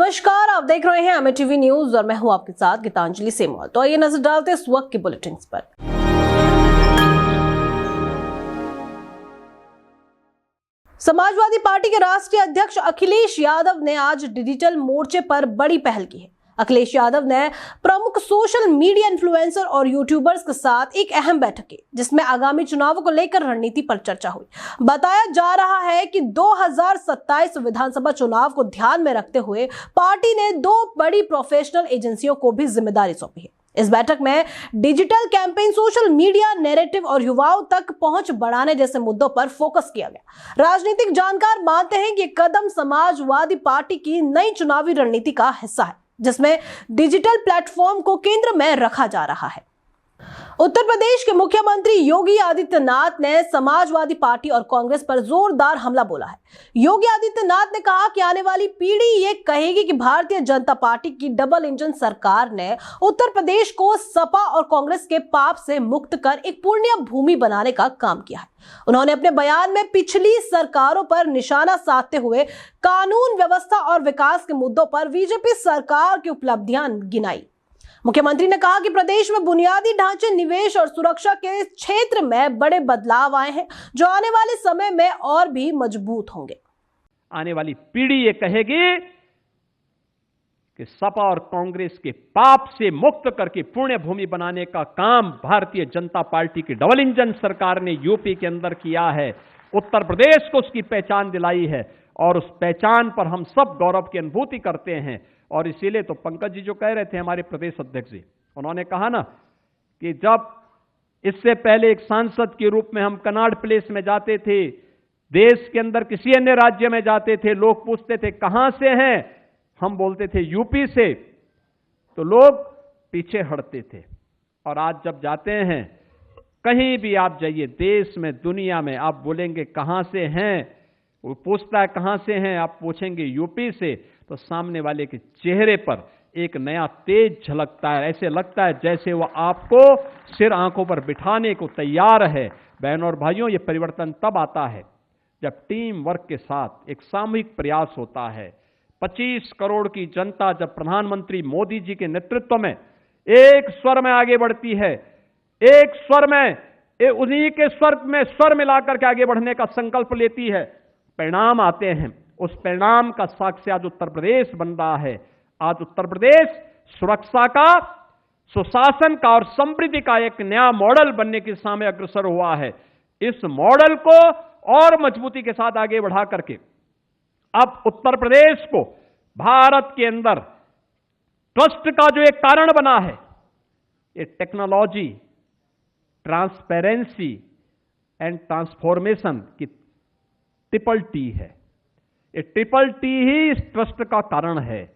नमस्कार, आप देख रहे हैं एमए टीवी न्यूज और मैं हूं आपके साथ गीतांजलि सेमवाल। तो आइए नजर डालते हैं इस वक्त के बुलेटिन पर। समाजवादी पार्टी के राष्ट्रीय अध्यक्ष अखिलेश यादव ने आज डिजिटल मोर्चे पर बड़ी पहल की है। अखिलेश यादव ने प्रमुख सोशल मीडिया इन्फ्लुएंसर और यूट्यूबर्स के साथ एक अहम बैठक की, जिसमें आगामी चुनावों को लेकर रणनीति पर चर्चा हुई। बताया जा रहा है कि 2027 विधानसभा चुनाव को ध्यान में रखते हुए पार्टी ने 2 बड़ी प्रोफेशनल एजेंसियों को भी जिम्मेदारी सौंपी है। इस बैठक में digital campaign, social media narrative और युवाओं तक पहुंच बढ़ाने जैसे मुद्दों पर फोकस किया गया। राजनीतिक जानकार मानते हैं कि ये कदम समाजवादी पार्टी की नई चुनावी रणनीति का हिस्सा है, जिसमें डिजिटल प्लेटफॉर्म को केंद्र में रखा जा रहा है। उत्तर प्रदेश के मुख्यमंत्री योगी आदित्यनाथ ने समाजवादी पार्टी और कांग्रेस पर जोरदार हमला बोला है। योगी आदित्यनाथ ने कहा कि आने वाली पीढ़ी ये कहेगी कि भारतीय जनता पार्टी की डबल इंजन सरकार ने उत्तर प्रदेश को सपा और कांग्रेस के पाप से मुक्त कर एक पुण्य भूमि बनाने का काम किया है। उन्होंने अपने बयान में पिछली सरकारों पर निशाना साधते हुए कानून व्यवस्था और विकास के मुद्दों पर बीजेपी सरकार की उपलब्धियां गिनाई। मुख्यमंत्री ने कहा कि प्रदेश में बुनियादी ढांचे, निवेश और सुरक्षा के क्षेत्र में बड़े बदलाव आए हैं, जो आने वाले समय में और भी मजबूत होंगे। आने वाली पीढ़ी ये कहेगी कि सपा और कांग्रेस के पाप से मुक्त करके पुण्य भूमि बनाने का काम भारतीय जनता पार्टी की डबल इंजन सरकार ने यूपी के अंदर किया है। उत्तर प्रदेश को उसकी पहचान दिलाई है और उस पहचान पर हम सब गौरव की अनुभूति करते हैं। और इसीलिए तो पंकज जी जो कह रहे थे, हमारे प्रदेश अध्यक्ष जी, उन्होंने कहा ना कि जब इससे पहले एक सांसद के रूप में हम कनाड प्लेस में जाते थे, देश के अंदर किसी अन्य राज्य में जाते थे, लोग पूछते थे कहां से हैं, हम बोलते थे यूपी से, तो लोग पीछे हटते थे। और आज जब जाते हैं, कहीं भी आप जाइए, देश में, दुनिया में, आप बोलेंगे कहां से हैं, वो पूछता है कहां से हैं, आप पूछेंगे यूपी से, तो सामने वाले के चेहरे पर एक नया तेज झलकता है। ऐसे लगता है जैसे वो आपको सिर आंखों पर बिठाने को तैयार है। बहनों और भाइयों, ये परिवर्तन तब आता है जब टीम वर्क के साथ एक सामूहिक प्रयास होता है। 25 करोड़ की जनता जब प्रधानमंत्री मोदी जी के नेतृत्व में एक स्वर में आगे बढ़ती है, एक स्वर में, उन्हीं के स्वर में स्वर मिलाकर के आगे बढ़ने का संकल्प लेती है, परिणाम आते हैं। उस परिणाम का साक्ष्य आज उत्तर प्रदेश बन रहा है। आज उत्तर प्रदेश सुरक्षा का, सुशासन का और समृद्धि का एक नया मॉडल बनने की दिशा में अग्रसर हुआ है। इस मॉडल को और मजबूती के साथ आगे बढ़ा करके अब उत्तर प्रदेश को भारत के अंदर ट्रस्ट का जो एक कारण बना है, ये टेक्नोलॉजी, ट्रांसपेरेंसी एंड ट्रांसफॉर्मेशन की ट्रिपल टी है। ये ट्रिपल टी ही इस ट्रस्ट का कारण है।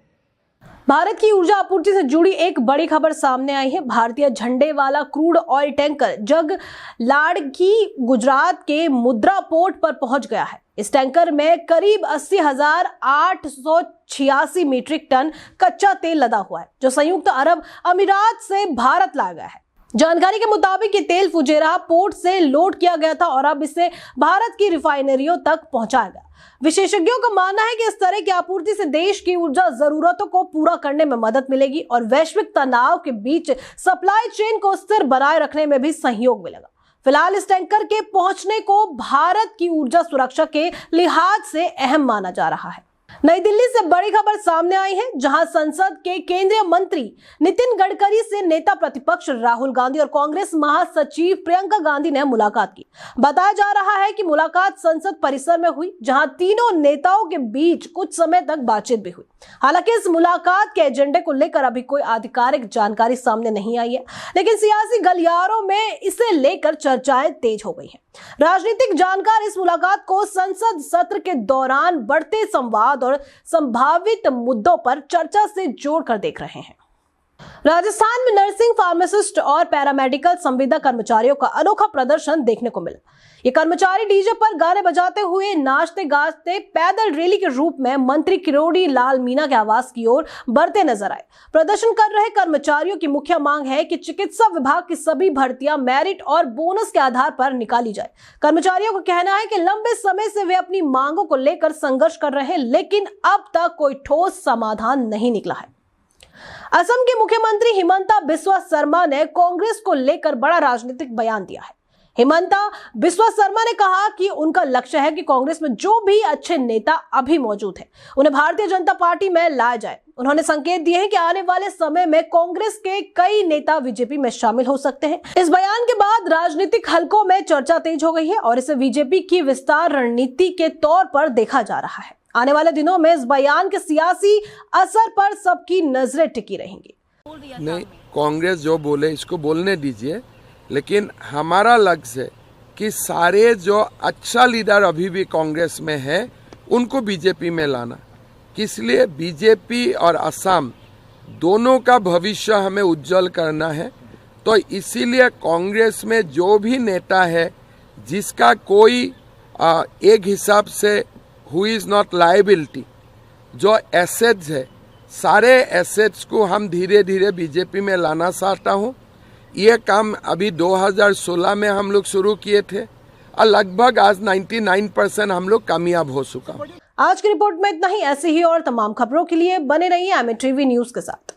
भारत की ऊर्जा आपूर्ति से जुड़ी एक बड़ी खबर सामने आई है। भारतीय झंडे वाला क्रूड ऑयल टैंकर जगलाड़की गुजरात के मुद्रा पोर्ट पर पहुंच गया है। इस टैंकर में करीब 80,886 मीट्रिक टन कच्चा तेल लदा हुआ है, जो संयुक्त अरब अमीरात से भारत लाया गया है। जानकारी के मुताबिक ये तेल फुजेरा पोर्ट से लोड किया गया था और अब इसे भारत की रिफाइनरियों तक पहुंचाया गया। विशेषज्ञों का मानना है कि इस तरह की आपूर्ति से देश की ऊर्जा जरूरतों को पूरा करने में मदद मिलेगी और वैश्विक तनाव के बीच सप्लाई चेन को स्थिर बनाए रखने में भी सहयोग मिलेगा। फिलहाल इस टैंकर के पहुंचने को भारत की ऊर्जा सुरक्षा के लिहाज से अहम माना जा रहा है। नई दिल्ली से बड़ी खबर सामने आई है, जहां संसद के केंद्रीय मंत्री नितिन गडकरी से नेता प्रतिपक्ष राहुल गांधी और कांग्रेस महासचिव प्रियंका गांधी ने मुलाकात की। बताया जा रहा है कि मुलाकात संसद परिसर में हुई, जहां तीनों नेताओं के बीच कुछ समय तक बातचीत भी हुई। हालांकि इस मुलाकात के एजेंडे को लेकर अभी कोई आधिकारिक जानकारी सामने नहीं आई है, लेकिन सियासी गलियारों में इसे लेकर चर्चाएं तेज हो गई हैं। राजनीतिक जानकार इस मुलाकात को संसद सत्र के दौरान बढ़ते संवाद और संभावित मुद्दों पर चर्चा से जोड़कर देख रहे हैं। राजस्थान में नर्सिंग, फार्मासिस्ट और पैरामेडिकल संविदा कर्मचारियों का अनोखा प्रदर्शन देखने को मिला। ये कर्मचारी डीजे पर गाने बजाते हुए नाचते गाते पैदल रैली के रूप में मंत्री किरोड़ी लाल मीणा के आवास की ओर बढ़ते नजर आए। प्रदर्शन कर रहे कर्मचारियों की मुख्य मांग है कि चिकित्सा विभाग की सभी भर्तियां मेरिट और बोनस के आधार पर निकाली जाए। कर्मचारियों का कहना है कि लंबे समय से वे अपनी मांगों को लेकर संघर्ष कर रहे हैं, लेकिन अब तक कोई ठोस समाधान नहीं निकला है। असम के मुख्यमंत्री हिमंता बिस्वा शर्मा ने कांग्रेस को लेकर बड़ा राजनीतिक बयान दिया है। हिमंता बिस्वा शर्मा ने कहा कि उनका लक्ष्य है कि कांग्रेस में जो भी अच्छे नेता अभी मौजूद हैं, उन्हें भारतीय जनता पार्टी में लाया जाए। उन्होंने संकेत दिए हैं कि आने वाले समय में कांग्रेस के कई नेता बीजेपी में शामिल हो सकते हैं। इस बयान के बाद राजनीतिक हलकों में चर्चा तेज हो गई है और इसे बीजेपी की विस्तार रणनीति के तौर पर देखा जा रहा है। आने वाले दिनों में इस बयान के सियासी असर पर सबकी नजरें टिकी रहेंगी। नहीं, कांग्रेस जो बोले इसको बोलने दीजिए, लेकिन हमारा लक्ष्य है कि सारे जो अच्छा लीडर अभी भी कांग्रेस में है उनको बीजेपी में लाना। किस लिए? बीजेपी और असम दोनों का भविष्य हमें उज्जवल करना है। तो इसीलिए कांग्रेस में जो भी नेता है जिसका कोई एक हिसाब से हु इज नॉट लायबिलिटी, जो एसेट्स है, सारे एसेट्स को हम धीरे धीरे बीजेपी में लाना चाहता हूँ। ये काम अभी 2016 में हम लोग शुरू किए थे और लगभग आज 99% हम लोग कामयाब हो चुका। आज की रिपोर्ट में इतना ही। ऐसे ही और तमाम खबरों के लिए बने रहिए एमएटीवी न्यूज के साथ।